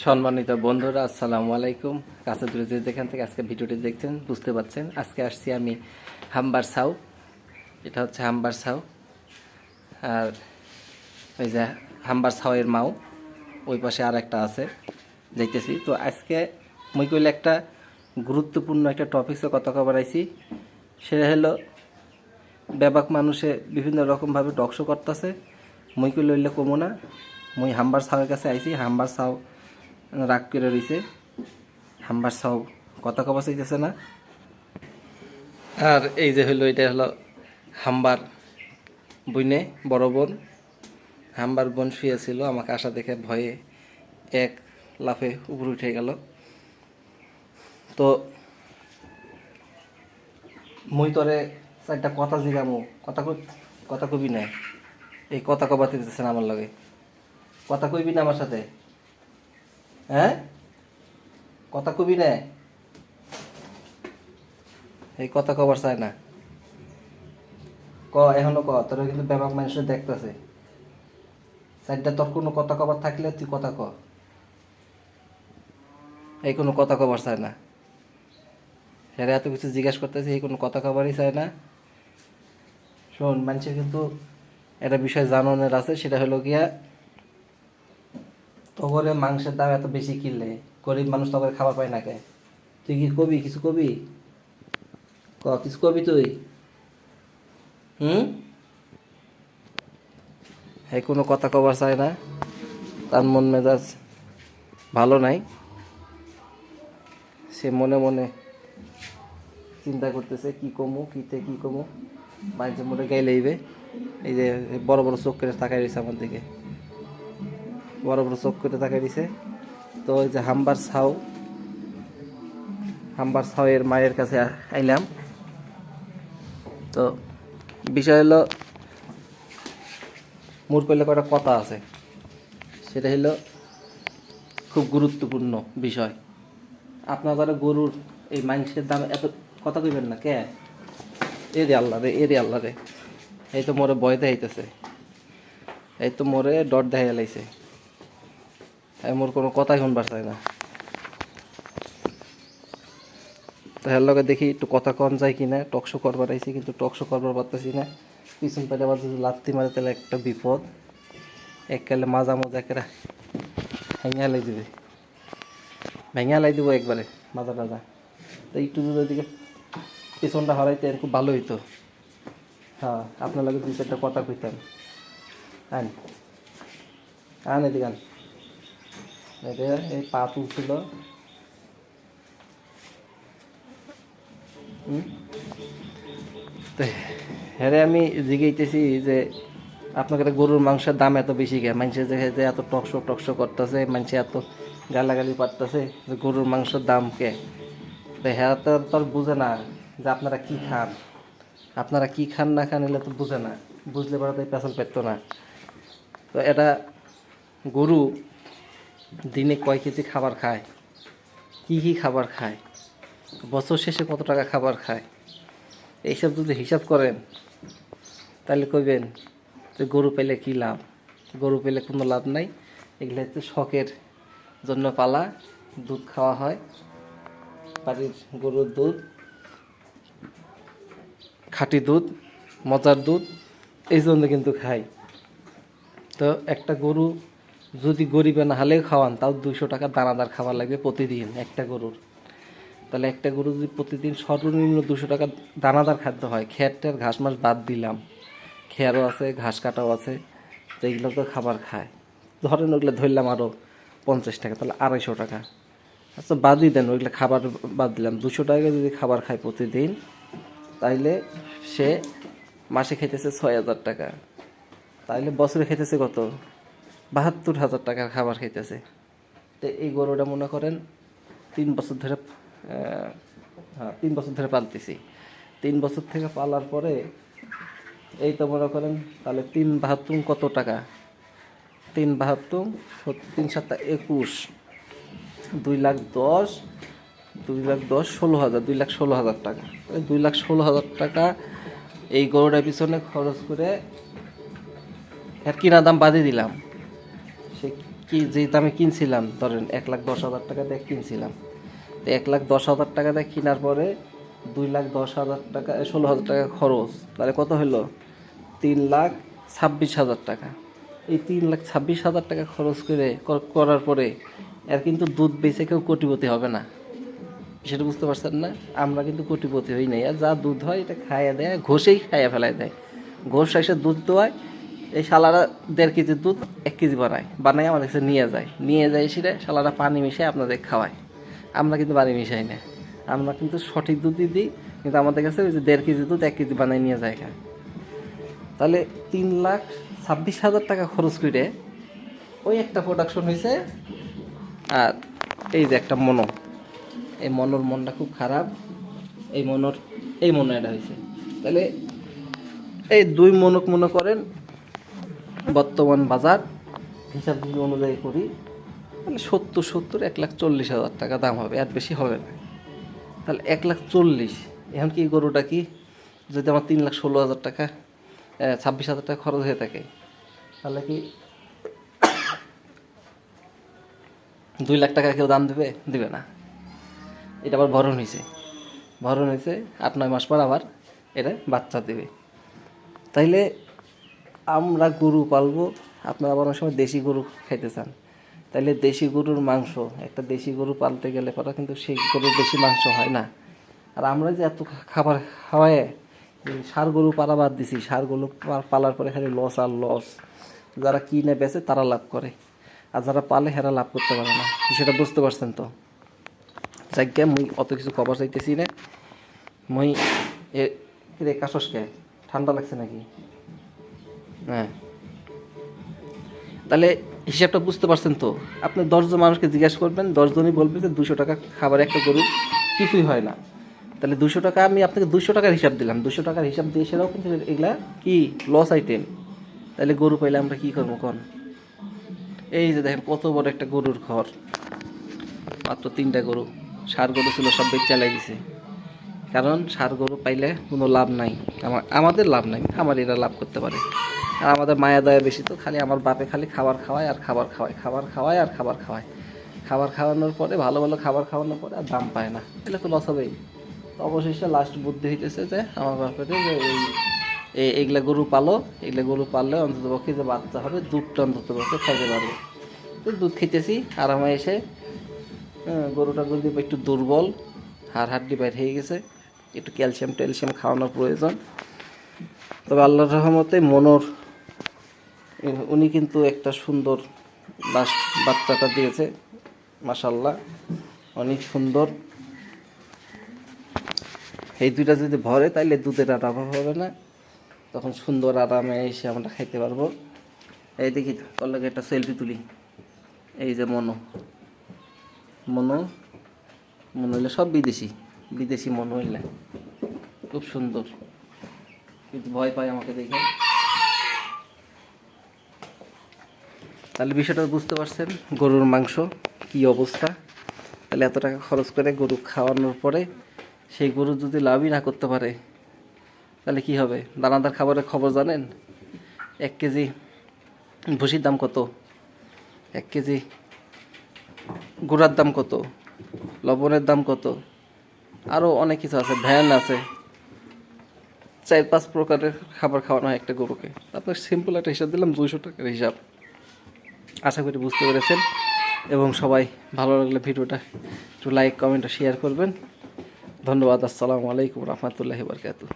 সম্মানিত বন্ধুরা, আসসালামু আলাইকুম। কাছে দূরে যে যেখান থেকে আজকে ভিডিওটি দেখছেন বুঝতে পারছেন, আজকে আসছি আমি হাম্বার সাউ। এটা হচ্ছে হাম্বার সাউ, আর ওই যে হাম্বার সাউয়ের মাও ওই পাশে আর একটা আছে, দেখতেছি। তো আজকে মই কইলে একটা গুরুত্বপূর্ণ একটা টপিক্সে কথা কবার আইছি। সেটা হলো ব্যাপক মানুষে বিভিন্ন রকমভাবে টকশো করতেছে। মই কইলে হইলে কমো না, মই হাম্বার সাউয়ের কাছে আইছি। হাম্বার সাউ রাগ করে রইছে, হাম্বার সাউ কথা কবা চাইতেছে না। আর এই যে হলো, এটা হলো হাম্বার বইনে বড় বোন। হাম্বার বোন শুয়েছিল, আমাকে আসা দেখে ভয়ে এক লাফে উপরে উঠে গেল। তো মুই তরে চারটা কথা জিগামু, কথা কবি না। এই কথা কবাতে দিতেছে না আমার লগে, কথা কইবি না আমার সাথে? হ্যাঁ, কথা কবি না, এই কথা কবার চায় না। এখনো তোরা কিন্তু ব্যাপক মানুষের দেখতেছে। চারটা তোর কোনো কথা কবার থাকলে তুই কথা ক, এই কোনো কথা কবার চায় না। সেটা এত কিছু জিজ্ঞাসা করতেছে, এই কোনো কথা কবারই চায় না। শোন, মানুষের কিন্তু একটা বিষয় জানানোর আছে, সেটা হলো গিয়া তগরে মাংসের দাম এত বেশি কিনলে গরিব মানুষ তগরে খাবার পায় না কে? তুই কি কবি, কিছু কবি? কিছু কবি তুই? হুম, এই কোনো কথা কবার চায় না। তার মন মেজাজ ভালো নাই, সে মনে মনে চিন্তা করতেছে কি কমু, কি কমু। মানুষের মনে গাইলেইবে। এই যে বড় বড় চোখ করে তাকাই রয়েছে আমার দিকে, বড় বড় চোখ করে তাকাই দিছে। তো ওই যে হাম্বার সাউয়ের মায়ের কাছে আইলাম। তো বিষয় হলো, মোর কইলে কয়টা কথা আছে, সেটা হলো খুব গুরুত্বপূর্ণ বিষয়। আপনার গরুর এই মাংসের দাম এত কথা কইবেন না কে? এরে আল্লাহ রে, এরে আল্লাহ রে, এই তো মোরে ভয় দেখাইতেছে, এই তো মোরে ডর দেখাই লাইছে। আমি মোর কোনো কথাই শুনবার চাই না। তো হের লগে দেখি একটু কথা কম যায় কিনা। টকশো করবার আইছি কিন্তু টকশো করবার পারতেছি না। পিছন পাইলে আবার যদি লাত্তি মারে তাহলে একটা বিপদ। এককালে মাজা মজা একটা ভেঙে লাই দিবে, ভেঙে লাই দিব একবারে মাজা টাজা। তো একটু যদি ওইদিকে পিছনটা হরাইতে খুব ভালো হইতো। হ্যাঁ, আপনার লাগে দুই চারটা কথা কইতাম। আন আন এদিকে আন। এই পা তুলছিল। তো হ্যাঁ, আমি জিজ্ঞাইতেছি যে আপনাকে গরুর মাংসের দাম এত বেশি কে? মানুষের যে এত টকশো করতেছে, মানুষে এত গালাগালি পারতেছে যে গরুর মাংসের দাম কে? তো হ্যাঁ, তো বুঝে না যে আপনারা কি খান। আপনারা কি খান না খান এলে তো বুঝে না, বুঝলে পরে তো পেছন পেতো না। তো এটা গরু দিনে কয় কেজি খাবার খায়, কি খাবার খায়, বছর শেষে কত টাকা খাবার খায়, এইসব যদি হিসাব করেন তাহলে কইবেন যে গরু পেলে কী লাভ। গরু পেলে কোনো লাভ নাই। এগুলো হচ্ছে শখের জন্য পালা, দুধ খাওয়া হয়, বাড়ির গরুর দুধ, খাঁটি দুধ, মজার দুধ, এই জন্য কিন্তু খাই। তো একটা গরু যদি গরিবে না হলেও খাওয়ান, তাও 200 টাকা দানাদার খাবার লাগবে প্রতিদিন একটা গরুর। তাহলে একটা গরু যদি প্রতিদিন সর্বনিম্ন 200 টাকা দানাদার খাদ্য হয়, খেয়ারটার ঘাস মাস বাদ দিলাম, খেয়ারও আছে, ঘাস কাটাও আছে, তো এইগুলো তো খাবার খায়। ধরেন ওইগুলো ধরলাম আরও 50 টাকা, তাহলে 250 টাকা। আচ্ছা বাদই দেন, ওইগুলো খাবার বাদ দিলাম, 200 টাকা যদি খাবার খায় প্রতিদিন, তাইলে সে মাসে খেতেছে 6,000 টাকা। তাইলে বছরে খেতেছে কত? 72,000 টাকার খাবার খাইতেছে। তো এই গরুটা মনে করেন 3 বছর ধরে, হ্যাঁ 3 বছর ধরে পালতেছি। 3 বছর থেকে পালার পরে এই তো মনে করেন তাহলে 3/72 কত টাকা? 3/72 3/7 21, 2,10,000, 2,10,000 16,000, 2,16,000 টাকা। 2,16,000 টাকা এই গরুটার পিছনে খরচ করে এর কিনা দাম বাদই দিলাম, সে কি যে দামে কিনছিলাম, ধরেন 1,10,000 টাকা দিয়ে কিনছিলাম, তো 1,10,000 টাকা দিয়ে কেনার পরে 2,10,000 টাকা 16,000 টাকা খরচ, তাহলে কত হলো? 3,26,000 টাকা। এই 3,26,000 টাকা খরচ করার পরে আর কিন্তু দুধ বেচে কেউ কোটিপতি হবে না, সেটা বুঝতে পারছেন না? আমরা কিন্তু কোটিপতি হই নাই, আর যা দুধ হয় এটা খাইয়া দেয়, ঘষেই খাইয়া ফেলাই দেয়। ঘোষ এসে দুধ দোয়ায়, এই শালারা 1.5 কেজি দুধ 1 কেজি বানায় আমার কাছে নিয়ে যায় সেটা শালারা পানি মিশায় আপনাদের খাওয়ায়। আমরা কিন্তু পানি মিশাই না, আমরা কিন্তু সঠিক দুধই দিই, কিন্তু আমাদের কাছে ওই যে 1.5 কেজি দুধ 1 কেজি বানায় নিয়ে যায় খায়। তাহলে 3,26,000 টাকা খরচ করে ওই একটা প্রোডাকশন হয়েছে। আর এই যে একটা মনো, এই মনোর মনটা খুব খারাপ, এই মনো এটা হয়েছে। তাহলে এই 2 মনক মনে করেন বর্তমান বাজার হিসাব যদি অনুযায়ী করি, তাহলে 70 1,40,000 টাকা দাম হবে, আর বেশি হবে না। তাহলে 1,40,000, এখন কি গরুটা কি যদি আমার 3,16,000 টাকা 26,000 টাকা খরচ হয়ে থাকে, তাহলে কি 2 লাখ টাকা কেউ দাম দিবে না। এটা আবার ভরণ হয়েছে 8-9 মাস পর আবার এটা বাচ্চা দেবে। তাইলে আমরা গরু পালবো, আপনারা আবার অনেক সময় দেশি গরু খাইতে চান, তাইলে দেশি গরুর মাংস, একটা দেশি গরু পালতে গেলে পরে কিন্তু সেই গরুর বেশি মাংস হয় না। আর আমরা যে এত খাবার খাওয়ায় ষাঁড় গরু পালা বাদ দিছি, ষাঁড় গরু পালার পরে খালি লস আর লস। যারা কিনে বেচে তারা লাভ করে, আর যারা পালে হেরা লাভ করতে পারে না, সেটা বুঝতে পারছেন তো? যাকে মুই অত কিছু খবর চাইতেছি না, মুই রে কাশসকে ঠান্ডা লাগছে নাকি? হ্যাঁ, তাহলে হিসাবটা বুঝতে পারছেন তো? আপনি 10 জন মানুষকে জিজ্ঞাসা করবেন, 10 জনই বলবে যে 200 টাকা খাবার একটা গরু কিছুই হয় না। তাহলে 200 টাকা আমি আপনাকে 200 টাকার হিসাব দিলাম, 200 টাকার হিসাব দিয়ে সেটাও কিন্তু এগুলা কি লস আইটেম। তাহলে গরু পাইলে আমরা কি করবো কোন? এই যে দেখেন কত বড় একটা গরুর ঘর, মাত্র 3টা গরু, ষাঁড় গরু ছিল সব বেচ চালাই দিছে। কারণ ষাঁড় গরু পাইলে কোনো লাভ নাই, আমাদের লাভ নাই, আমার এরা লাভ করতে পারে। আর আমাদের মায়া দয়া বেশি, তো খালি আমার বাপে খালি খাবার খাওয়ায় আর খাবার খাওয়ায়, খাবার খাওয়ানোর পরে ভালো ভালো খাবার খাওয়ানোর পরে আর দাম পায় না, এগুলো তো লস হবেই। তো অবশেষে লাস্ট বুদ্ধি হইতেছে যে আমার বাপের যে এইগুলা গরু পাললে অন্তত পক্ষে যে বাচ্চা হবে দুধটা অন্তত পক্ষে খাইতে পারবে। তো দুধ খেতেছি আরামে এসে, গরুটা যদি একটু দুর্বল, হাড্ডি বাইর হয়ে গেছে, একটু ক্যালসিয়াম খাওয়ানোর প্রয়োজন। তবে আল্লাহর রহমতে উনি কিন্তু একটা সুন্দর লাস্ট বাচ্চাটা দিয়েছে, মাশাআল্লাহ অনেক সুন্দর। এই দুইটা যদি ভরে তাইলে দুধের আর অভাব হবে না, তখন সুন্দর আরামে এসে আমরা খাইতে পারবো। এই দেখি তোর লাগে একটা সেলফি তুলি। এই যে মনো হইলে সব বিদেশি মনো হইলে খুব সুন্দর, কিন্তু ভয় পায় আমাকে দেখে। তাহলে বিষয়টা বুঝতে পারছেন, গরুর মাংস কি অবস্থা। তাহলে এত টাকা খরচ করে গরু খাওয়ানোর পরে সেই গরু যদি লাভই না করতে পারে, তাহলে কি হবে? দানাদার খাবারের খবর জানেন? 1 কেজি ভুসির দাম কত? 1 কেজি গুঁড়ার দাম কত? লবণের দাম কত? আরও অনেক কিছু আছে, ভ্যান আছে, 4-5 প্রকারের খাবার খাওয়ানো হয় একটা গরুকে। আপনার সিম্পল একটা হিসাব দিলাম, 200 টাকার হিসাব। আশা করি বুঝতে পেরেছেন, এবং সবাই ভালো লাগলে ভিডিওটা একটু লাইক কমেন্ট শেয়ার করবেন। ধন্যবাদ। আসসালামু আলাইকুম রহমতুল্লাহি ওয়া বারাকাতুহু।